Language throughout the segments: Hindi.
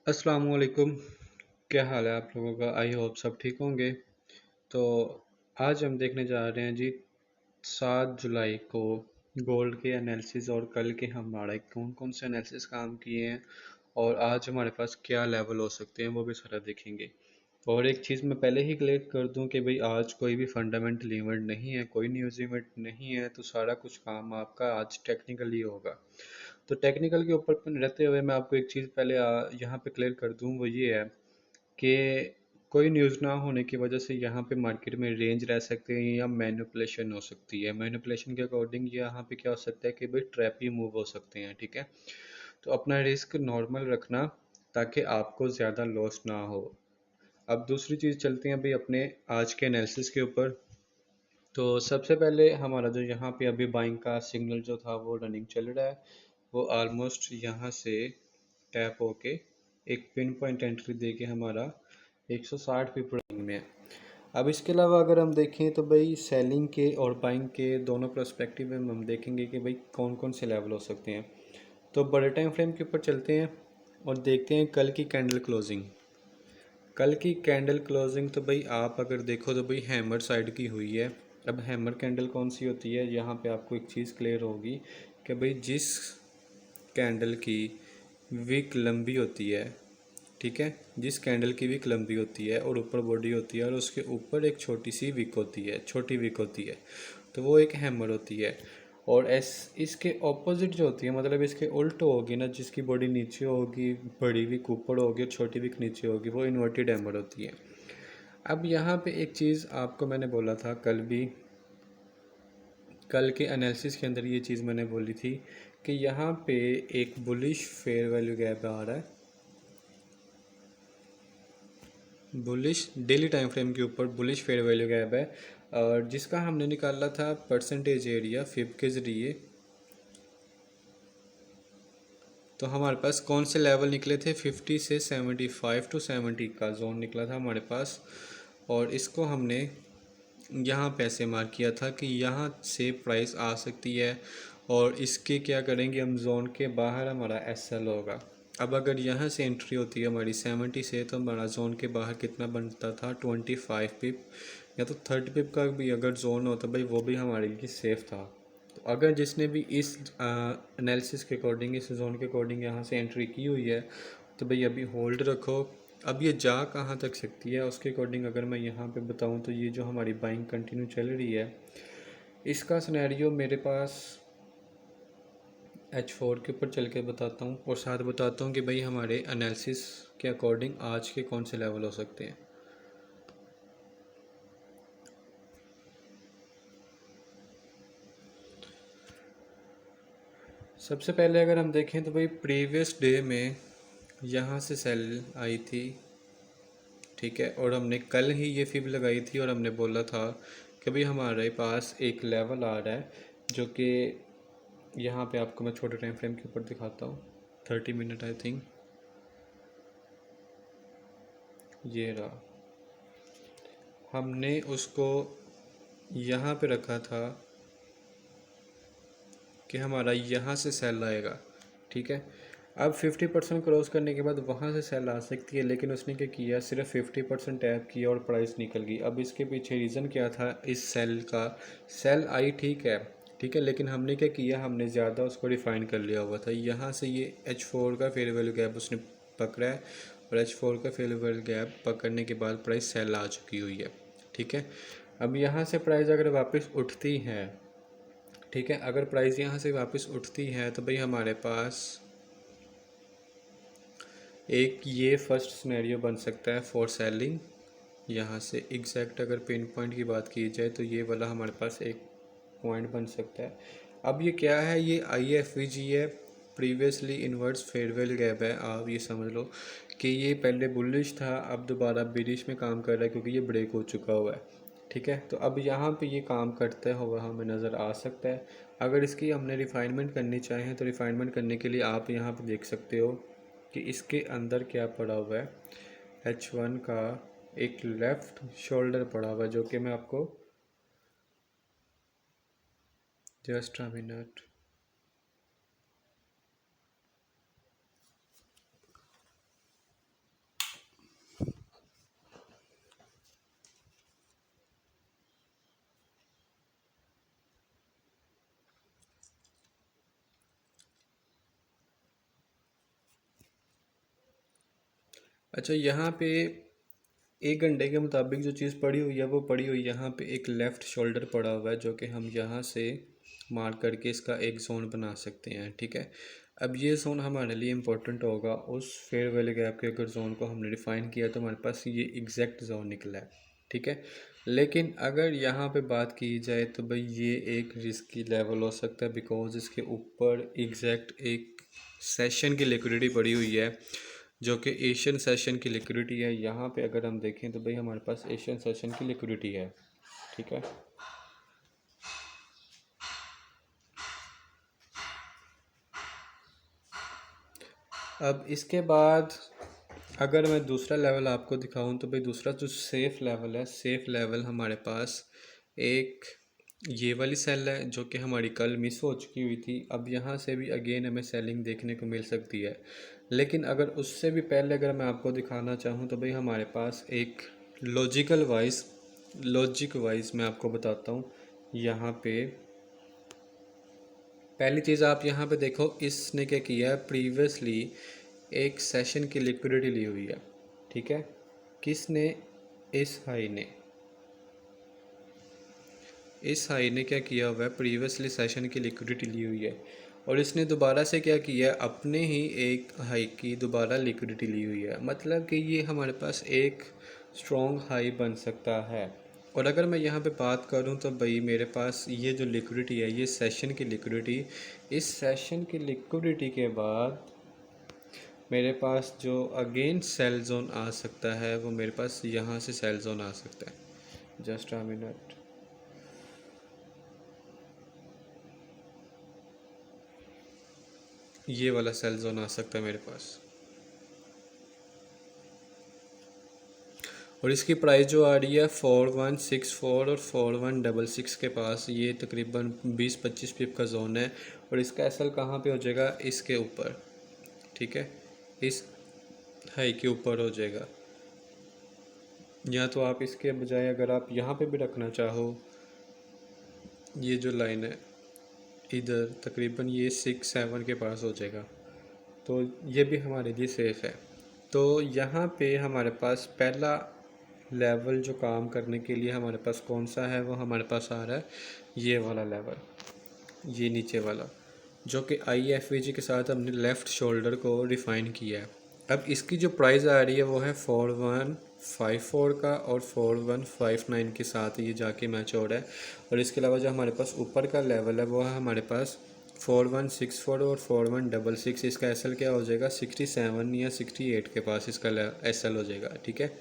अस्सलाम वालेकुम। क्या हाल है आप लोगों का? आई होप सब ठीक होंगे। तो आज हम देखने जा रहे हैं जी 7 जुलाई को गोल्ड के एनालिसिस और कल के हमारे कौन कौन से एनालिसिस काम किए हैं और आज हमारे पास क्या लेवल हो सकते हैं वो भी सारा देखेंगे। और एक चीज़ मैं पहले ही क्लियर कर दूं कि भाई आज कोई भी फंडामेंटल इवेंट नहीं है, कोई न्यूज़ इवेंट नहीं है, तो सारा कुछ काम आपका आज टेक्निकली होगा। तो टेक्निकल के ऊपर रहते हुए मैं आपको एक चीज़ पहले यहाँ पे क्लियर कर दूँ, वो ये है कि कोई न्यूज़ ना होने की वजह से यहाँ पे मार्केट में रेंज रह सकते हैं या मैनिपुलेशन हो सकती है। मैनिपुलेशन के अकॉर्डिंग यहाँ पे क्या हो सकता है कि भाई ट्रैप ही मूव हो सकते हैं, ठीक है। तो अपना रिस्क नॉर्मल रखना ताकि आपको ज़्यादा लॉस ना हो। अब दूसरी चीज़ चलते हैं अभी अपने आज के एनालिसिस के ऊपर। तो सबसे पहले हमारा जो यहाँ पे अभी बाइंग का सिग्नल जो था वो रनिंग चल रहा है, वो ऑलमोस्ट यहाँ से टैप होके एक पिन पॉइंट एंट्री दे के हमारा 160 पिप रनिंग में है। अब इसके अलावा अगर हम देखें तो भाई सेलिंग के और बाइंग के दोनों पर्सपेक्टिव में हम देखेंगे कि भाई कौन कौन से लेवल हो सकते हैं। तो बड़े टाइम फ्रेम के ऊपर चलते हैं और देखते हैं कल की कैंडल क्लोजिंग। कल की कैंडल क्लोजिंग तो भाई आप अगर देखो तो भाई हैमर साइड की हुई है। अब हैमर कैंडल कौन सी होती है, यहाँ पे आपको एक चीज़ क्लियर होगी कि भाई जिस कैंडल की विक लंबी होती है, ठीक है, जिस कैंडल की विक लंबी होती है और ऊपर बॉडी होती है और उसके ऊपर एक छोटी सी विक होती है, छोटी विक होती है, तो वो एक हैमर होती है। और इसके ऑपोजिट जो होती है, मतलब इसके उल्ट होगी ना, जिसकी बॉडी नीचे होगी, बड़ी विक ऊपर होगी और छोटी विक नीचे होगी, वो इन्वर्टेड हैमर होती है। अब यहाँ पे एक चीज़ आपको मैंने बोला था कल भी, कल के एनालिसिस के अंदर ये चीज़ मैंने बोली थी कि यहाँ पे एक बुलिश फेयर वैल्यू गैप आ रहा है, बुलिश डेली टाइम फ्रेम के ऊपर बुलिश फेयर वैल्यू गैप है, और जिसका हमने निकाला था परसेंटेज एरिया फिब के ज़रिए। तो हमारे पास कौन से लेवल निकले थे, 50 से 75 टू 70 का जोन निकला था हमारे पास। और इसको हमने यहाँ पैसे मार्क किया था कि यहाँ से प्राइस आ सकती है, और इसके क्या करेंगे हम, जोन के बाहर हमारा एसएल होगा। अब अगर यहाँ से एंट्री होती है हमारी 70 से, तो हमारा जोन के बाहर कितना बनता था, 25 पिप या तो 30 पिप का भी अगर जोन होता भाई, वो भी हमारे लिए सेफ़ था। तो अगर जिसने भी इस एनालिसिस के अकॉर्डिंग, इस जोन के अकॉर्डिंग यहाँ से एंट्री की हुई है, तो भाई अभी होल्ड रखो। अब ये जा कहाँ तक सकती है उसके अकॉर्डिंग अगर मैं यहाँ पे बताऊँ, तो ये जो हमारी बाइंग कंटिन्यू चल रही है, इसका सिनेरियो मेरे पास H4 के ऊपर चल के बताता हूँ और साथ बताता हूँ कि भाई हमारे एनालिसिस के अकॉर्डिंग आज के कौन से लेवल हो सकते हैं। सबसे पहले अगर हम देखें तो भाई प्रीवियस डे में यहाँ से सेल आई थी, ठीक है, और हमने कल ही ये फिब लगाई थी और हमने बोला था कि भाई हमारे पास एक लेवल आ रहा है, जो कि यहाँ पे आपको मैं छोटे टाइम फ्रेम के ऊपर दिखाता हूँ, 30 मिनट आई थिंक, ये रहा। हमने उसको यहाँ पे रखा था कि हमारा यहाँ से सेल आएगा, ठीक है। अब 50% क्रॉस करने के बाद वहाँ से सेल आ सकती है, लेकिन उसने क्या किया, सिर्फ 50% टैप किया और प्राइस निकल गई। अब इसके पीछे रीज़न क्या था इस सेल का, सेल आई ठीक है, ठीक है, लेकिन हमने क्या किया, हमने ज़्यादा उसको रिफाइन कर लिया हुआ था। यहाँ से ये H4 का फेयर वैल्यू गैप उसने पकड़ा है, और H4 का फेयर वैल्यू गैप पकड़ने के बाद प्राइस सेल आ चुकी हुई है, ठीक है। अब यहाँ से प्राइस अगर वापस उठती है, ठीक है, अगर प्राइस यहाँ से वापस उठती है, तो भाई हमारे पास एक ये फर्स्ट सिनेरियो बन सकता है फॉर सेलिंग। यहाँ से एग्जैक्ट अगर पिन पॉइंट की बात की जाए तो ये वाला हमारे पास एक पॉइंट बन सकता है। अब ये क्या है, ये IFVG है, प्रीवियसली इन्वर्स फेयरवेल गैप है। आप ये समझ लो कि ये पहले बुलिश था, अब दोबारा बेरिश में काम कर रहा है क्योंकि ये ब्रेक हो चुका हुआ है, ठीक है। तो अब यहाँ पे ये काम करता हुआ हमें नज़र आ सकता है। अगर इसकी हमने रिफाइनमेंट करनी चाहें तो रिफाइनमेंट करने के लिए आप यहाँ पे देख सकते हो कि इसके अंदर क्या पड़ा हुआ है, H1 का एक लेफ़्ट शोल्डर पड़ा हुआ है, जो कि मैं आपको जस्ट अ मिनट, अच्छा, यहाँ पे 1 घंटे के मुताबिक जो चीज़ पड़ी हुई है वो पड़ी हुई है, यहाँ पे एक लेफ़्ट शोल्डर पड़ा हुआ है जो कि हम यहाँ से मार्क करके इसका एक जोन बना सकते हैं। ठीक है, अब ये जोन हमारे लिए इम्पोर्टेंट होगा। उस फेयरवेल गैप के अगर जोन को हमने डिफ़ाइन किया तो हमारे पास ये एग्जैक्ट जोन निकला है। ठीक है, लेकिन अगर यहाँ पे बात की जाए तो भाई ये एक रिस्की लेवल हो सकता है, बिकॉज इसके ऊपर एग्जैक्ट एक सेशन की लिक्विडिटी पड़ी हुई है जो कि एशियन सेशन की लिक्विडिटी है। यहाँ पे अगर हम देखें तो भाई हमारे पास एशियन सेशन की लिक्विडिटी है। ठीक है, अब इसके बाद अगर मैं दूसरा लेवल आपको दिखाऊं तो भाई दूसरा जो सेफ़ लेवल है, सेफ़ लेवल हमारे पास एक ये वाली सेल है जो कि हमारी कल मिस हो चुकी हुई थी। अब यहाँ से भी अगेन हमें सेलिंग देखने को मिल सकती है, लेकिन अगर उससे भी पहले अगर मैं आपको दिखाना चाहूँ तो भाई हमारे पास एक लॉजिक वाइज मैं आपको बताता हूँ। यहाँ पे पहली चीज़ आप यहाँ पे देखो, इसने क्या किया है, प्रीवियसली एक सेशन की लिक्विडिटी ली हुई है। ठीक है, किसने, इस हाई ने, इस हाई ने क्या किया हुआ है, प्रीवियसली सेशन की लिक्विडिटी ली हुई है और इसने दोबारा से क्या किया है, अपने ही एक हाई की दोबारा लिक्विडिटी ली हुई है। मतलब कि ये हमारे पास एक स्ट्रॉन्ग हाई बन सकता है। और अगर मैं यहाँ पे बात करूँ तो भाई मेरे पास ये जो लिक्विडिटी है, ये सेशन की लिक्विडिटी, इस सेशन की लिक्विडिटी के बाद मेरे पास जो अगेन सेल जोन आ सकता है वो मेरे पास यहाँ से सेल जोन आ सकता है। जस्ट अ मिनट, ये वाला सेल जोन आ सकता है मेरे पास। और इसकी प्राइस जो आ रही है 4164 और 4166 के पास, ये तकरीबन 20-25 पिप का जोन है। और इसका एसएल कहाँ पे हो जाएगा, इसके ऊपर। ठीक है, इस हाई के ऊपर हो जाएगा। या तो आप इसके बजाय अगर आप यहाँ पे भी रखना चाहो, ये जो लाइन है इधर तकरीबन ये 6-7 के पास हो जाएगा, तो ये भी हमारे लिए सेफ़ है। तो यहाँ पे हमारे पास पहला लेवल जो काम करने के लिए हमारे पास कौन सा है, वो हमारे पास आ रहा है ये वाला लेवल, ये नीचे वाला, जो कि IFVG के साथ हमने लेफ़्ट शोल्डर को रिफ़ाइन किया है। अब इसकी जो प्राइस आ रही है वो है 4154 का और 4159 के साथ ये जाके मैच हो रहा है। और इसके अलावा जो हमारे पास ऊपर का लेवल है वो है हमारे पास 4164 और 4166। इसका एसएल क्या हो जाएगा, 67 या 68 के पास इसका एसएल हो जाएगा। ठीक है,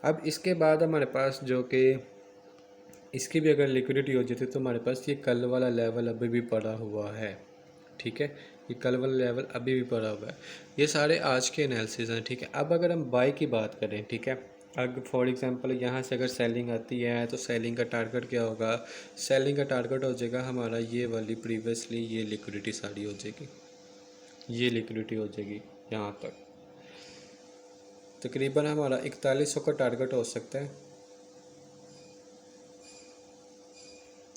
अब इसके बाद हमारे पास जो कि इसकी भी अगर लिक्विडिटी हो जाती तो हमारे पास ये कल वाला लेवल अभी भी पड़ा हुआ है। ठीक है, ये कल वाला लेवल अभी भी पड़ा हुआ है। ये सारे आज के एनालिसिस हैं। ठीक है, अब अगर हम बाई की बात करें, ठीक है, अगर फॉर एग्जांपल यहाँ से अगर सेलिंग आती है तो सेलिंग का टारगेट क्या होगा, सेलिंग का टारगेट हो जाएगा हमारा ये वाली प्रीवियसली ये लिक्विडिटी सारी हो जाएगी, ये लिक्विडिटी हो जाएगी यहाँ तक। तकरीबन हमारा 4100 का टारगेट हो सकता है,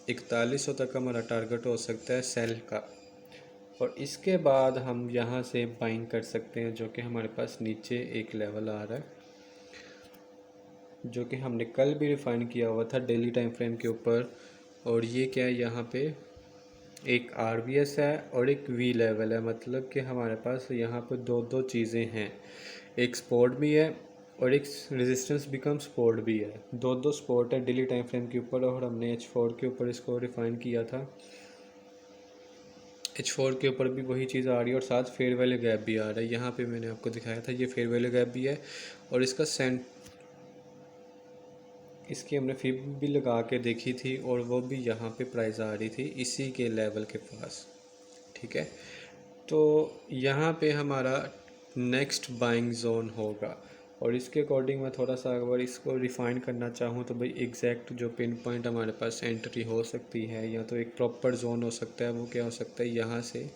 4100 तक हमारा टारगेट हो सकता है सेल का। और इसके बाद हम यहाँ से बाइंग कर सकते हैं, जो कि हमारे पास नीचे एक लेवल आ रहा है जो कि हमने कल भी रिफ़ाइन किया हुआ था डेली टाइम फ्रेम के ऊपर। और ये क्या है, यहाँ पे एक RBS है और एक V लेवल है। मतलब कि हमारे पास यहाँ पर दो दो चीज़ें हैं, एक सपोर्ट भी है और एक रेजिस्टेंस बिकम सपोर्ट भी है। दो दो सपोर्ट है डेली टाइम फ्रेम के ऊपर और हमने H4 के ऊपर इसको रिफ़ाइन किया था। H4 के ऊपर भी वही चीज़ आ रही है और साथ फेयरवेल गैप भी आ रहा है। यहाँ पे मैंने आपको दिखाया था ये फेयरवेल गैप भी है और इसका इसकी हमने फिब भी लगा के देखी थी और वो भी यहाँ पे प्राइस आ रही थी इसी के लेवल के पास। ठीक है, तो यहाँ पे हमारा नेक्स्ट बाइंग जोन होगा। और इसके अकॉर्डिंग मैं थोड़ा सा अगर इसको रिफ़ाइन करना चाहूँ तो भाई एग्जैक्ट जो पिन पॉइंट हमारे पास एंट्री हो सकती है या तो एक प्रॉपर जोन हो सकता है, वो क्या हो सकता है, यहाँ से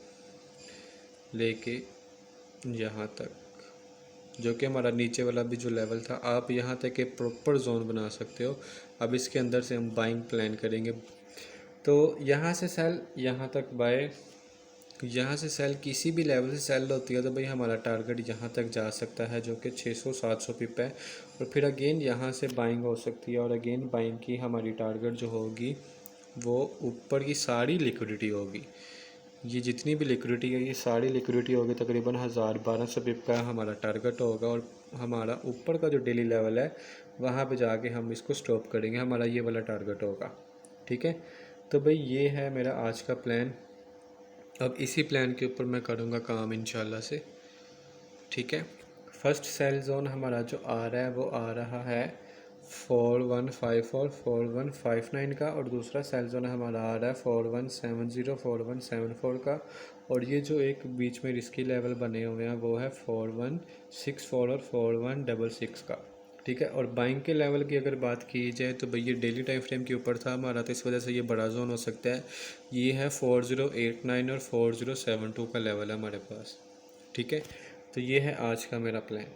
लेके यहाँ तक, जो कि हमारा नीचे वाला भी जो लेवल था, आप यहाँ तक एक प्रॉपर जोन बना सकते हो। अब इसके अंदर से हम बाइंग प्लान करेंगे, तो यहाँ से सेल, यहाँ तक बाय यहाँ से सेल किसी भी लेवल से सेल होती है तो भाई हमारा टारगेट यहाँ तक जा सकता है, जो कि 600-700 पिप है। और फिर अगेन यहाँ से बाइंग हो सकती है, और अगेन बाइंग की हमारी टारगेट जो होगी वो ऊपर की सारी लिक्विडिटी होगी। ये जितनी भी लिक्विडिटी है ये सारी लिक्विडिटी होगी, तकरीबन 1000-1200 पिप का हमारा टारगेट होगा। और हमारा ऊपर का जो डेली लेवल है वहाँ पे जाके हम इसको स्टॉप करेंगे, हमारा ये वाला टारगेट होगा। ठीक है, तो भाई ये है मेरा आज का प्लान। अब इसी प्लान के ऊपर मैं करूँगा काम इंशाल्लाह से। ठीक है, फर्स्ट सेल जोन हमारा जो आ रहा है वो आ रहा है 4154 4159 का, और दूसरा सेल जोन हमारा आ रहा है 4170 4174 का। और ये जो एक बीच में रिस्की लेवल बने हुए हैं वो है 4164 और 4166 का। ठीक है, और बाइंग के लेवल की अगर बात की जाए तो भाई ये डेली टाइम फ्रेम के ऊपर था हमारा, तो इस वजह से ये बड़ा जोन हो सकता है। ये है 4089 और 4072 का लेवल है हमारे पास। ठीक है, तो ये है आज का मेरा प्लान।